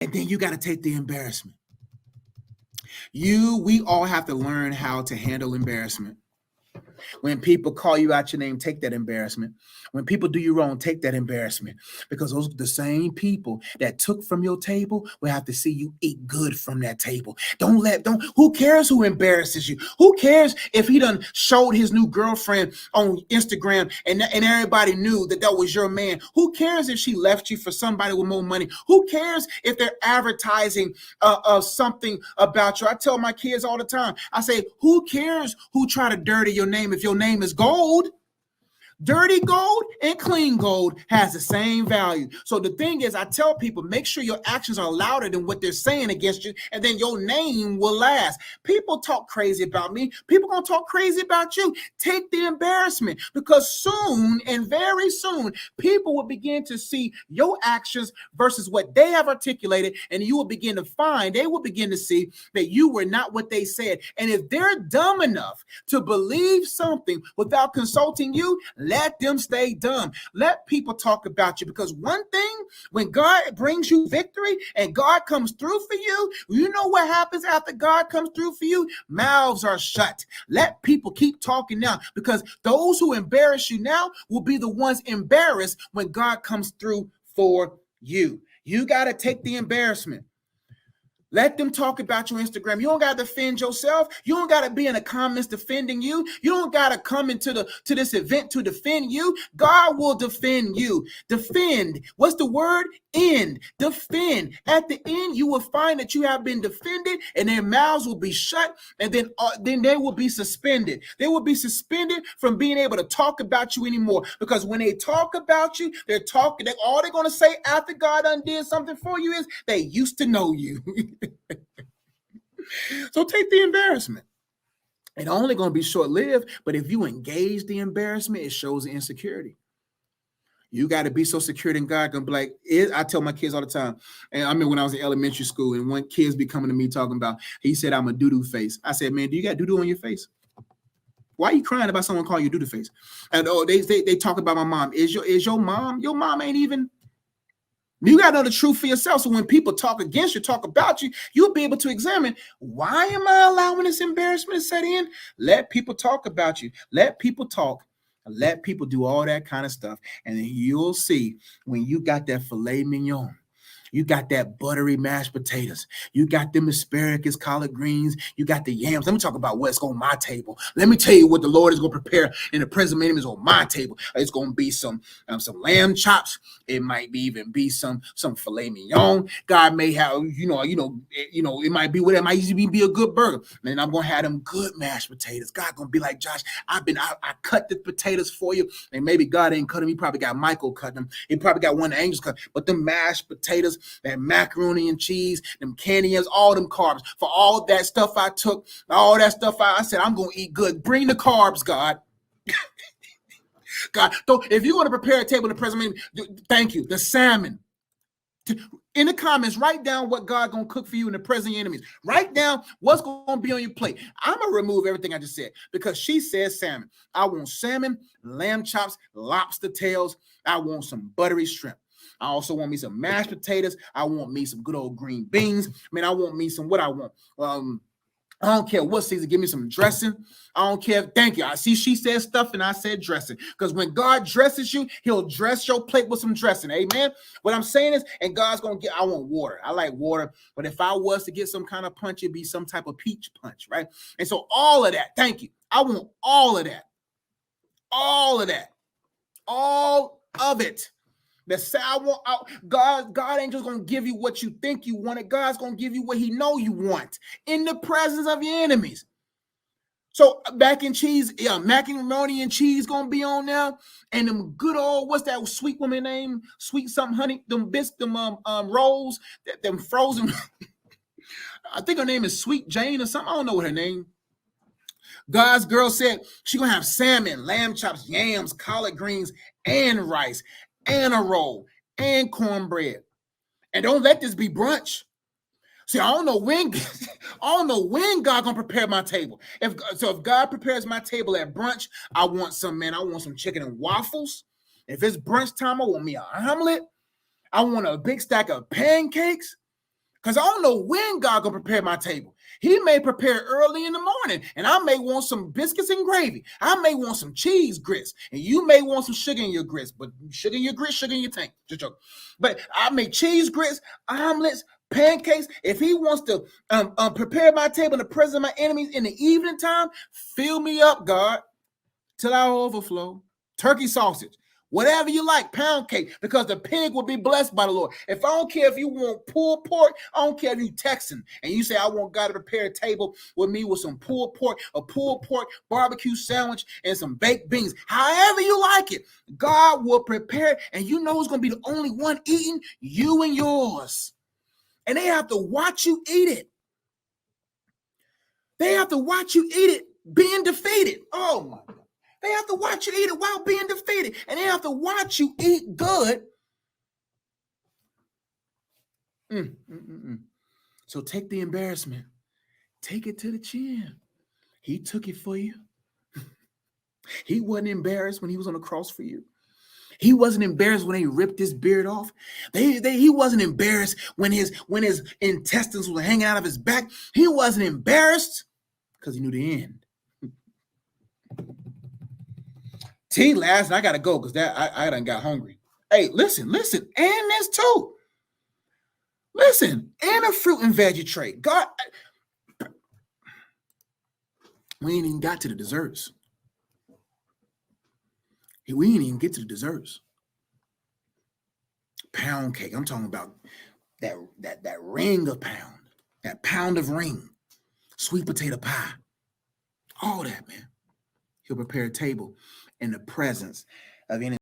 And then you got to take the embarrassment. We all have to learn how to handle embarrassment. When people call you out your name, take that embarrassment. When people do you wrong, take that embarrassment. Because those are the same people that took from your table will have to see you eat good from that table. Who cares who embarrasses you? Who cares if he done showed his new girlfriend on Instagram and everybody knew that was your man? Who cares if she left you for somebody with more money? Who cares if they're advertising something about you? I tell my kids all the time, I say, who cares who try to dirty your name if your name is gold? Dirty gold and clean gold has the same value. So the thing is, I tell people, make sure your actions are louder than what they're saying against you, and then your name will last. People talk crazy about me. People gonna talk crazy about you. Take the embarrassment, because soon and very soon, people will begin to see your actions versus what they have articulated, and they will begin to see that you were not what they said. And if they're dumb enough to believe something without consulting you, let them stay dumb. Let people talk about you, because one thing, when God brings you victory and God comes through for you, you know what happens after God comes through for you? Mouths are shut. Let people keep talking now, because those who embarrass you now will be the ones embarrassed when God comes through for you. You got to take the embarrassment. Let them talk about your Instagram. You don't got to defend yourself. You don't got to be in the comments defending you. You don't got to come to this event to defend you. God will defend you. Defend. What's the word? End. Defend. At the end, you will find that you have been defended, and their mouths will be shut, and then they will be suspended. They will be suspended from being able to talk about you anymore, because when they talk about you, all they're going to say after God undid something for you is they used to know you. So take the embarrassment. It's only going to be short-lived, but if you engage the embarrassment, it shows the insecurity. You got to be so secure in God. Gonna be like, I tell my kids all the time, and I remember when I was in elementary school, and one kids be coming to me talking about, he said, I'm a doo-doo face. I said, man, do you got doo-doo on your face? Why are you crying about someone calling you doo-doo face? And they talk about my mom. Is your mom ain't even. You got to know the truth for yourself. So when people talk against you, talk about you, you'll be able to examine, why am I allowing this embarrassment to set in? Let people talk about you. Let people talk. Let people do all that kind of stuff. And then you'll see, when you got that filet mignon, you got that buttery mashed potatoes, you got them asparagus, collard greens, you got the yams. Let me talk about what's on my table. Let me tell you what the Lord is going to prepare in the presence of enemies on my table. It's going to be some lamb chops. It might even be some filet mignon. God may have, it might be whatever. It might even be a good burger. And I'm going to have them good mashed potatoes. God going to be like, Josh, I cut the potatoes for you. And maybe God ain't cut them. He probably got Michael cut them. He probably got one of the angels cut. But the mashed potatoes, that macaroni and cheese, them candy yams, all them carbs, for all that stuff I took, all that stuff I said, I'm going to eat good. Bring the carbs, God. God, so if you're going to prepare a table in the present, thank you. The salmon. In the comments, write down what God going to cook for you in the present of your enemies. Write down what's going to be on your plate. I'm going to remove everything I just said, because she says salmon. I want salmon, lamb chops, lobster tails. I want some buttery shrimp. I also want me some mashed potatoes. I want me some good old green beans. I want me some what I want. I don't care what season. Give me some dressing. I don't care. Thank you. I see she said stuff and I said dressing. Because when God dresses you, he'll dress your plate with some dressing. Amen. What I'm saying is, and God's going to I want water. I like water. But if I was to get some kind of punch, it'd be some type of peach punch, right? And so all of that, thank you. I want all of that. All of that. All of it. God ain't just gonna give you what you think you wanted. God's gonna give you what he know you want in the presence of your enemies. So mac and macaroni and cheese gonna be on now, and them good old, what's that sweet woman name? Sweet something honey, them rolls, them frozen. I think her name is Sweet Jane or something. I don't know what her name. God's girl said she gonna have salmon, lamb chops, yams, collard greens, and rice, and a roll, and cornbread. And don't let this be brunch. See, I don't know when God gonna prepare my table. If God prepares my table at brunch, I want some chicken and waffles. If it's brunch time, I want me an omelet. I want a big stack of pancakes. Because I don't know when God gonna prepare my table. He may prepare early in the morning, and I may want some biscuits and gravy. I may want some cheese grits, and you may want some sugar in your grits, but sugar in your grits, sugar in your tank. Just joke. But I make cheese grits, omelets, pancakes. If he wants to prepare my table in the presence of my enemies in the evening time, fill me up, God, till I overflow. Turkey sausage. Whatever you like, pound cake, because the pig will be blessed by the Lord. If I don't care if you want pulled pork, I don't care if you Texan and you say, I want God to prepare a table with me with some pulled pork, a pulled pork barbecue sandwich, and some baked beans. However you like it, God will prepare it, and you know who's going to be the only one eating? You and yours. And they have to watch you eat it. They have to watch you eat it being defeated. Oh, my God. They have to watch you eat it while being defeated. And they have to watch you eat good. So take the embarrassment. Take it to the chin. He took it for you. He wasn't embarrassed when he was on the cross for you. He wasn't embarrassed when they ripped his beard off. He wasn't embarrassed when his intestines were hanging out of his back. He wasn't embarrassed because he knew the end. Last, and I gotta go because I done got hungry. Hey, listen, and this too. Listen, and a fruit and veggie tray. God, we ain't even got to the desserts. We ain't even get to the desserts. Pound cake. I'm talking about that ring of pound, that pound of ring, sweet potato pie, all that, man. He'll prepare a table in the presence of any